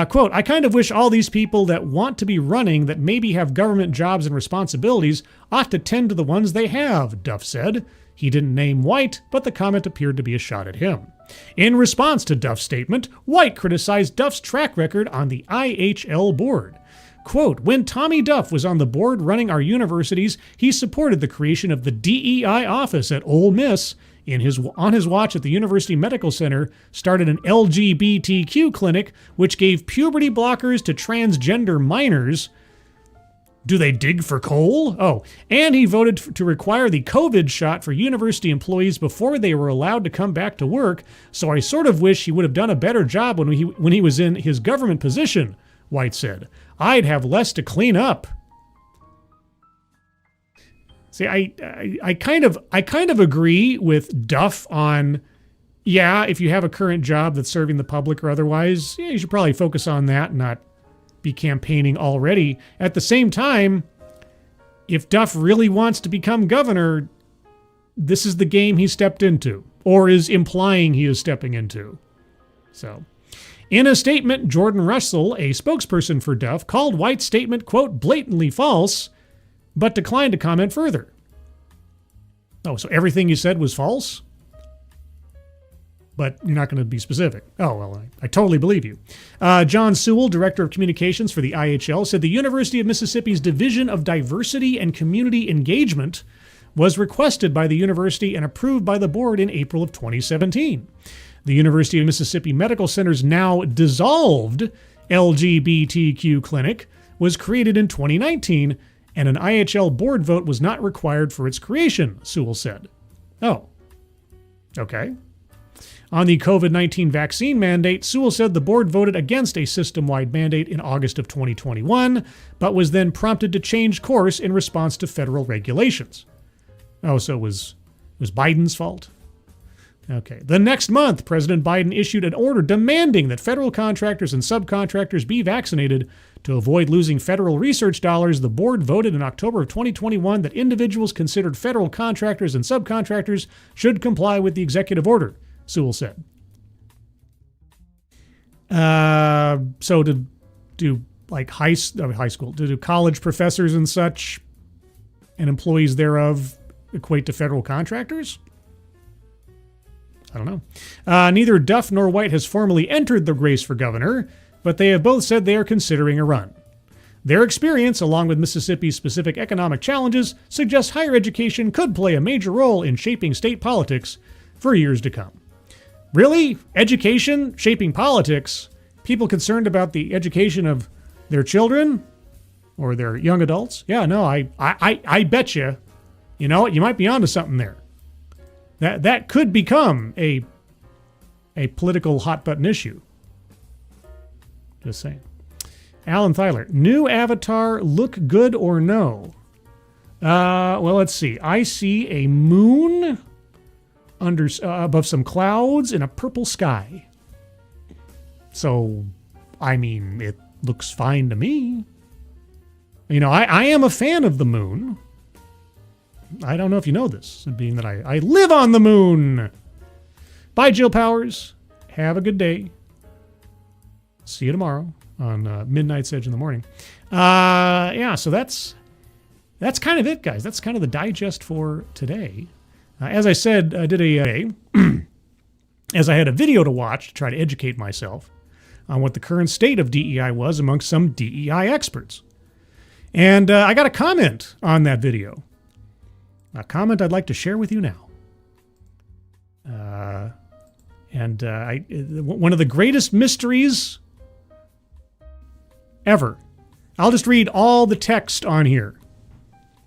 Speaker 1: Quote, I kind of wish all these people that want to be running that maybe have government jobs and responsibilities ought to tend to the ones they have, Duff said. He didn't name White, but the comment appeared to be a shot at him. In response to Duff's statement, White criticized Duff's track record on the IHL board. Quote, when Tommy Duff was on the board running our universities, he supported the creation of the D.E.I. office at Ole Miss. On his watch at the University Medical Center, started an LGBTQ clinic, which gave puberty blockers to transgender minors. Do they dig for coal? Oh, and he voted to require the COVID shot for university employees before they were allowed to come back to work, so I sort of wish he would have done a better job when he was in his government position, White said. I'd have less to clean up. See, I kind of agree with Duff on, yeah, if you have a current job that's serving the public or otherwise, yeah, you should probably focus on that and not be campaigning already. At the same time, if Duff really wants to become governor, this is the game he stepped into, or is implying he is stepping into. So, in a statement, Jordan Russell, a spokesperson for Duff, called White's statement, quote, blatantly false, but declined to comment further. Oh, so everything you said was false? But you're not going to be specific. Oh, well, I totally believe you. John Sewell, Director of Communications for the IHL, said the University of Mississippi's Division of Diversity and Community Engagement was requested by the university and approved by the board in April of 2017. The University of Mississippi Medical Center's now dissolved LGBTQ clinic was created in 2019, and an IHL board vote was not required for its creation, Sewell said. Oh, okay. On the COVID-19 vaccine mandate, Sewell said the board voted against a system-wide mandate in August of 2021, but was then prompted to change course in response to federal regulations. Oh, so it was Biden's fault? Okay. The next month, President Biden issued an order demanding that federal contractors and subcontractors be vaccinated. To avoid losing federal research dollars, the board voted in October of 2021 that individuals considered federal contractors and subcontractors should comply with the executive order, Sewell said. So to do like high school, to do college professors and such and employees thereof equate to federal contractors? I don't know. Neither Duff nor White has formally entered the race for governor, but they have both said they are considering a run. Their experience, along with Mississippi's specific economic challenges, suggests higher education could play a major role in shaping state politics for years to come. Really? Education shaping politics? People concerned about the education of their children or their young adults? Yeah, no, I bet you. You know what? You might be onto something there. That could become a political hot button issue. Just saying. Alan Thyler, new avatar look good or no? Well, let's see. I see a moon above some clouds in a purple sky. So, I mean, it looks fine to me. You know, I am a fan of the moon. I don't know if you know this, being that I live on the moon. Bye, Jill Powers. Have a good day. See you tomorrow on Midnight's Edge in the morning. Yeah, so that's kind of it, guys. That's kind of the digest for today. As I said, I did as I had a video to watch to try to educate myself on what the current state of DEI was amongst some DEI experts. And I got a comment on that video. A comment I'd like to share with you now. One of the greatest mysteries ever. I'll just read all the text on here,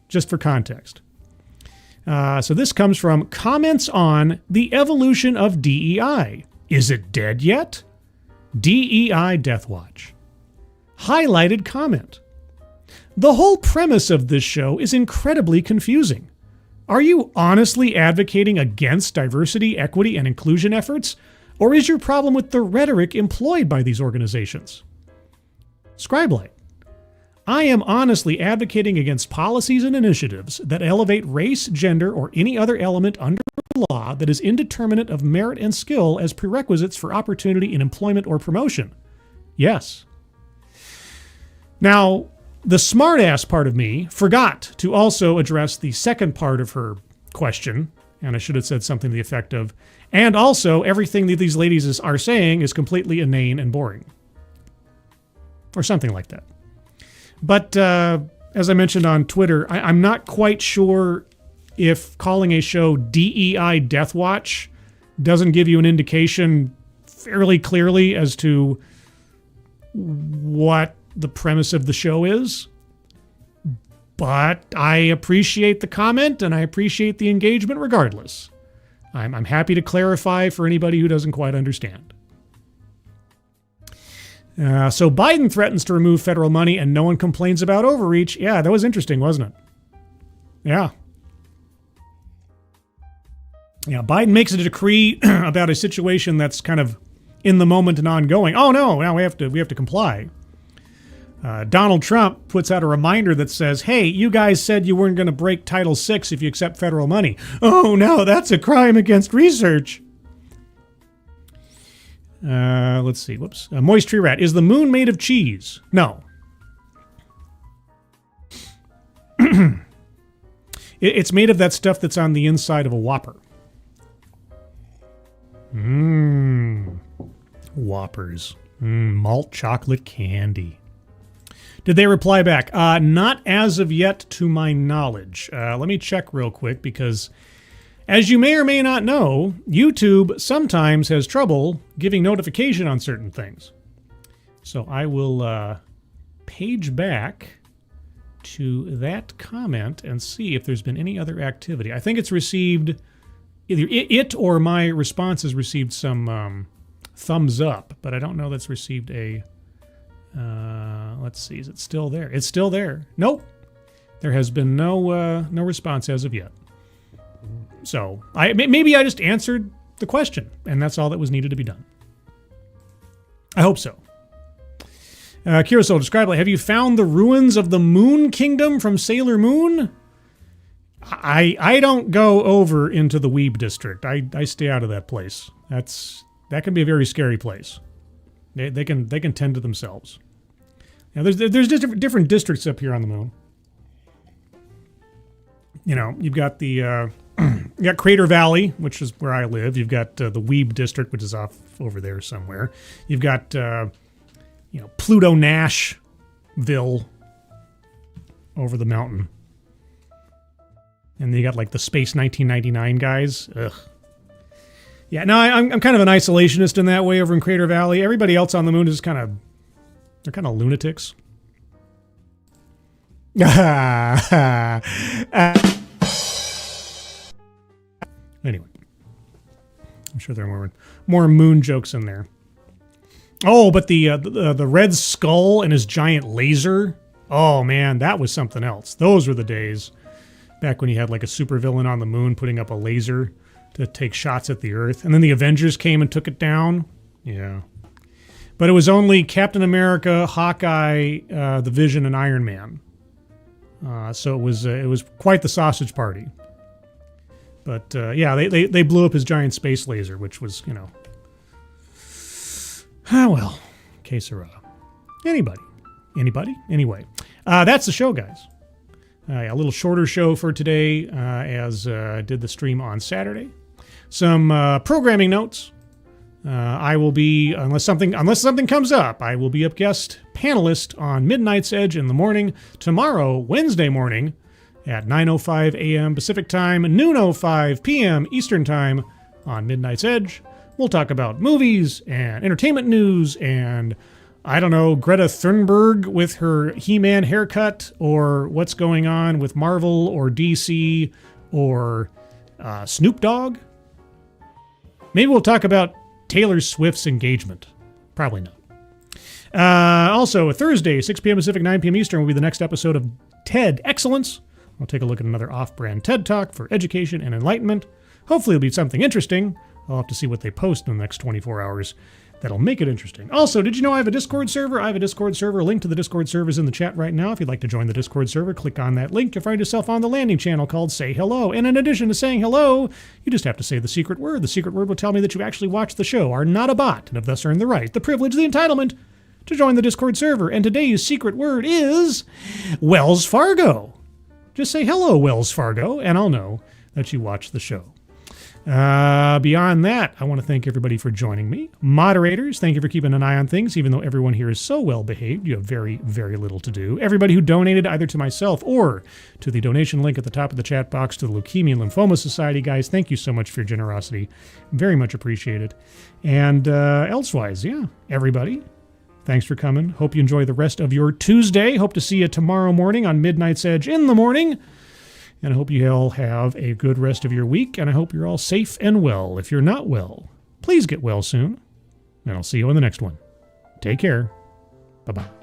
Speaker 1: just for context. So this comes from comments on the evolution of DEI. Is it dead yet? DEI Deathwatch. Highlighted comment. The whole premise of this show is incredibly confusing. Are you honestly advocating against diversity, equity, and inclusion efforts? Or is your problem with the rhetoric employed by these organizations? Scribelight. I am honestly advocating against policies and initiatives that elevate race, gender, or any other element under law that is indeterminate of merit and skill as prerequisites for opportunity in employment or promotion. Yes. Now, the smartass part of me forgot to also address the second part of her question, And I should have said something to the effect of, and also everything that these ladies are saying is completely inane and boring. Or something like that. But as I mentioned on Twitter, I'm not quite sure if calling a show D.E.I. Deathwatch doesn't give you an indication fairly clearly as to what the premise of the show is. But I appreciate the comment and I appreciate the engagement regardless. I'm happy to clarify for anybody who doesn't quite understand. So Biden threatens to remove federal money and no one complains about overreach. Yeah, that was interesting, wasn't it? Yeah. Yeah, Biden makes a decree about a situation that's kind of in the moment and ongoing. Oh no, now we have to comply. Donald Trump puts out a reminder that says, hey, you guys said you weren't going to break Title VI if you accept federal money. Oh no, that's a crime against research. Let's see. Whoops. Moist Tree Rat. Is the moon made of cheese? No. It's made of that stuff that's on the inside of a Whopper. Whoppers. Malt chocolate candy. Did they reply back? Not as of yet to my knowledge. Let me check real quick because, as you may or may not know, YouTube sometimes has trouble giving notification on certain things. So I will page back to that comment and see if there's been any other activity. I think it's received, either it or my response has received some thumbs up, but I don't know that's received a... let's see, is it still there? It's still there. Nope. There has been no response as of yet. So maybe I just answered the question, and that's all that was needed to be done. I hope so. Kuroso, describe it. Have you found the ruins of the Moon Kingdom from Sailor Moon? I don't go over into the Weeb district. I stay out of that place. That can be a very scary place. They can tend to themselves. Now, there's different districts up here on the moon. You know, you've got the you got Crater Valley, which is where I live. You've got the Weeb district, which is off over there somewhere. You've got Pluto Nashville over the mountain, and then you got like the Space 1999 guys. Ugh. Yeah, no, I'm kind of an isolationist in that way over in Crater Valley. Everybody else on the moon is they're kind of lunatics. Anyway, I'm sure there are more moon jokes in there. Oh, but the Red Skull and his giant laser. Oh man, that was something else. Those were the days back when you had like a supervillain on the moon putting up a laser to take shots at the Earth. And then the Avengers came and took it down. Yeah. But it was only Captain America, Hawkeye, the Vision, and Iron Man. So it was quite the sausage party. But yeah, they blew up his giant space laser, which was, well, que sera. Anybody? Anyway, that's the show, guys. A little shorter show for today, as I did the stream on Saturday. Some programming notes. I will be, unless something comes up, I will be a guest panelist on Midnight's Edge in the morning tomorrow, Wednesday morning, at 9:05 a.m. Pacific Time, noon 05 p.m. Eastern Time on Midnight's Edge. We'll talk about movies and entertainment news and, I don't know, Greta Thunberg with her He-Man haircut, or what's going on with Marvel or DC or Snoop Dogg. Maybe we'll talk about Taylor Swift's engagement. Probably not. Also, Thursday, 6 p.m. Pacific, 9 p.m. Eastern will be the next episode of TED Excellence. I'll take a look at another off-brand TED Talk for education and enlightenment. Hopefully it'll be something interesting. I'll have to see what they post in the next 24 hours. That'll make it interesting. Also, did you know I have a Discord server? I have a Discord server. A link to the Discord server is in the chat right now. If you'd like to join the Discord server, click on that link. You'll find yourself on the landing channel called Say Hello. And in addition to saying hello, you just have to say the secret word. The secret word will tell me that you actually watched the show, are not a bot, and have thus earned the right, the privilege, the entitlement to join the Discord server. And today's secret word is Wells Fargo. Just say hello, Wells Fargo, and I'll know that you watched the show. Beyond that, I want to thank everybody for joining me. Moderators, thank you for keeping an eye on things. Even though everyone here is so well behaved, you have very, very little to do. Everybody who donated either to myself or to the donation link at the top of the chat box to the Leukemia and Lymphoma Society, guys, thank you so much for your generosity. Very much appreciated. And elsewise, everybody, thanks for coming. Hope you enjoy the rest of your Tuesday. Hope to see you tomorrow morning on Midnight's Edge in the morning. And I hope you all have a good rest of your week, and I hope you're all safe and well. If you're not well, please get well soon, and I'll see you in the next one. Take care. Bye-bye.